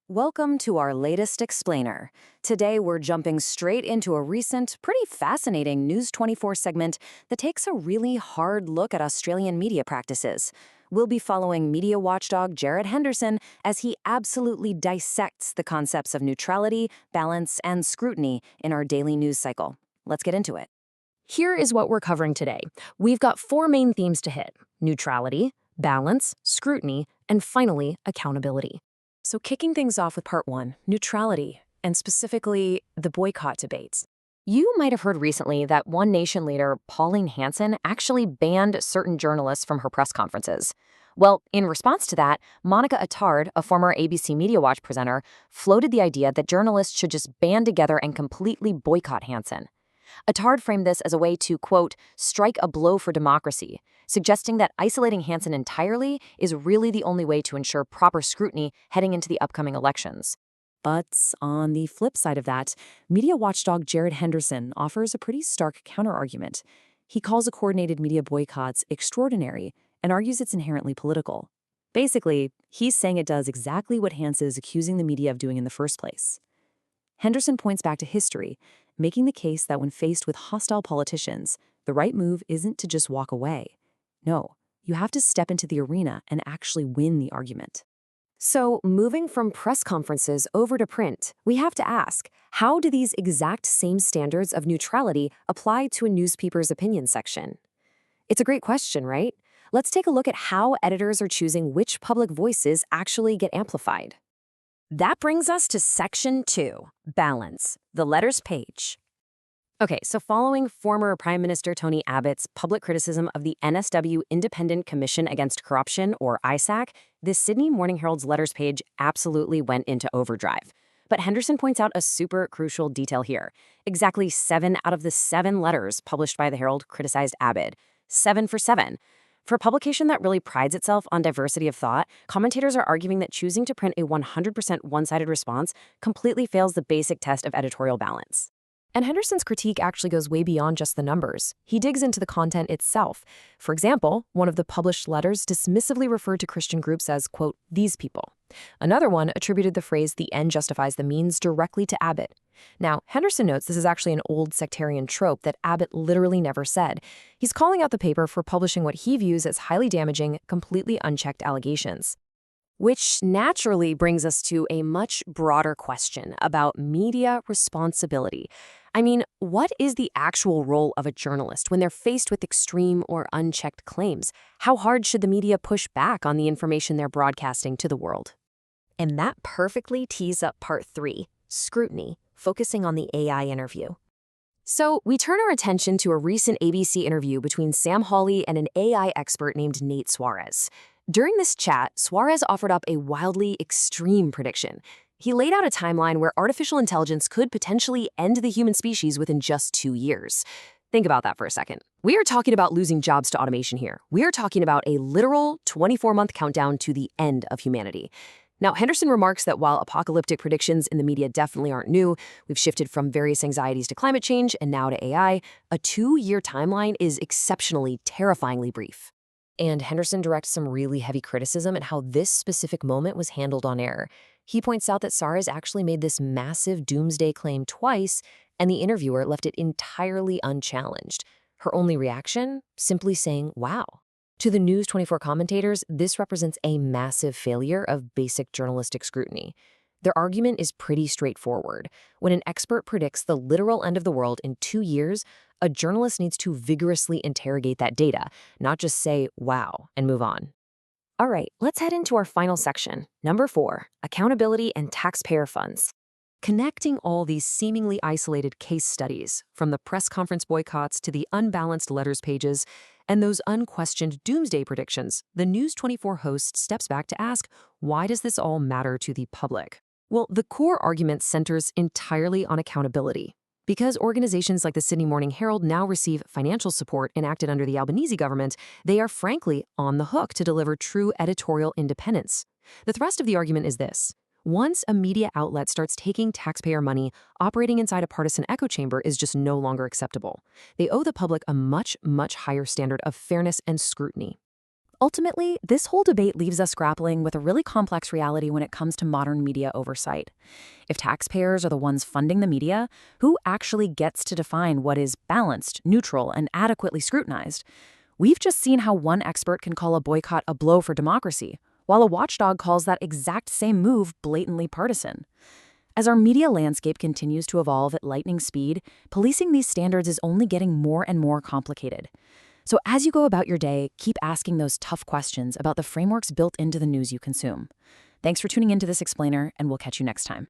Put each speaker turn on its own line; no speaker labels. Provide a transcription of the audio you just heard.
Welcome to our latest explainer. Today we're jumping straight into a recent, pretty fascinating News 24 segment that takes a really hard look at Australian media practices. We'll be following media watchdog Jared Henderson as he absolutely dissects the concepts of neutrality, balance, and scrutiny in our daily news cycle. Let's get into it.
Here is what we're covering today. We've got four main themes to hit: neutrality, balance, scrutiny, and finally, accountability. So kicking things off with part one, neutrality, and specifically the boycott debates. You might have heard recently that One Nation leader Pauline Hanson actually banned certain journalists from her press conferences. Well, in response to that, Monica Attard, a former ABC Media Watch presenter, floated the idea that journalists should just band together and completely boycott Hanson. Attard framed this as a way to, quote, strike a blow for democracy, suggesting that isolating Hanson entirely is really the only way to ensure proper scrutiny heading into the upcoming elections.
But on the flip side of that, media watchdog Jared Henderson offers a pretty stark counterargument. He calls the coordinated media boycotts extraordinary and argues it's inherently political. Basically, he's saying it does exactly what Hanson is accusing the media of doing in the first place. Henderson points back to history, making the case that when faced with hostile politicians, the right move isn't to just walk away. No, you have to step into the arena and actually win the argument.
So, moving from press conferences over to print, we have to ask, how do these exact same standards of neutrality apply to a newspaper's opinion section? It's a great question, right? Let's take a look at how editors are choosing which public voices actually get amplified. That brings us to Section 2, Balance, the letters page. Okay, so following former Prime Minister Tony Abbott's public criticism of the NSW Independent Commission Against Corruption, or ISAC, the Sydney Morning Herald's letters page absolutely went into overdrive. But Henderson points out a super crucial detail here. Exactly 7 out of the 7 letters published by the Herald criticized Abbott. 7 for 7. For a publication that really prides itself on diversity of thought, commentators are arguing that choosing to print a 100% one-sided response completely fails the basic test of editorial balance. And Henderson's critique actually goes way beyond just the numbers. He digs into the content itself. For example, one of the published letters dismissively referred to Christian groups as, quote, these people. Another one attributed the phrase the end justifies the means directly to Abbott. Now, Henderson notes this is actually an old sectarian trope that Abbott literally never said. He's calling out the paper for publishing what he views as highly damaging, completely unchecked allegations. Which naturally brings us to a much broader question about media responsibility. I mean, what is the actual role of a journalist when they're faced with extreme or unchecked claims? How hard should the media push back on the information they're broadcasting to the world? And that perfectly tees up part 3, scrutiny, focusing on the AI interview. So we turn our attention to a recent ABC interview between Sam Hawley and an AI expert named Nate Suarez. During this chat, Suarez offered up a wildly extreme prediction. He laid out a timeline where artificial intelligence could potentially end the human species within just 2 years. Think about that for a second. We are talking about losing jobs to automation here. We are talking about a literal 24-month countdown to the end of humanity. Now, Henderson remarks that while apocalyptic predictions in the media definitely aren't new, we've shifted from various anxieties to climate change and now to AI, a 2-year timeline is exceptionally, terrifyingly brief. And Henderson directs some really heavy criticism at how this specific moment was handled on air. He points out that Suarez actually made this massive doomsday claim twice, and the interviewer left it entirely unchallenged. Her only reaction? Simply saying, wow. To the News 24 commentators, this represents a massive failure of basic journalistic scrutiny. Their argument is pretty straightforward. When an expert predicts the literal end of the world in 2 years, a journalist needs to vigorously interrogate that data, not just say, wow, and move on. All right, let's head into our final section. Number 4, accountability and taxpayer funds. Connecting all these seemingly isolated case studies, from the press conference boycotts to the unbalanced letters pages, and those unquestioned doomsday predictions, the News 24 host steps back to ask, why does this all matter to the public? Well, the core argument centers entirely on accountability. Because organizations like the Sydney Morning Herald now receive financial support enacted under the Albanese government, they are frankly on the hook to deliver true editorial independence. The thrust of the argument is this. Once a media outlet starts taking taxpayer money, operating inside a partisan echo chamber is just no longer acceptable. They owe the public a much, much higher standard of fairness and scrutiny.
Ultimately, this whole debate leaves us grappling with a really complex reality when it comes to modern media oversight. If taxpayers are the ones funding the media, who actually gets to define what is balanced, neutral, and adequately scrutinized? We've just seen how one expert can call a boycott a blow for democracy, while a watchdog calls that exact same move blatantly partisan. As our media landscape continues to evolve at lightning speed, policing these standards is only getting more and more complicated. So as you go about your day, keep asking those tough questions about the frameworks built into the news you consume. Thanks for tuning into this explainer, and we'll catch you next time.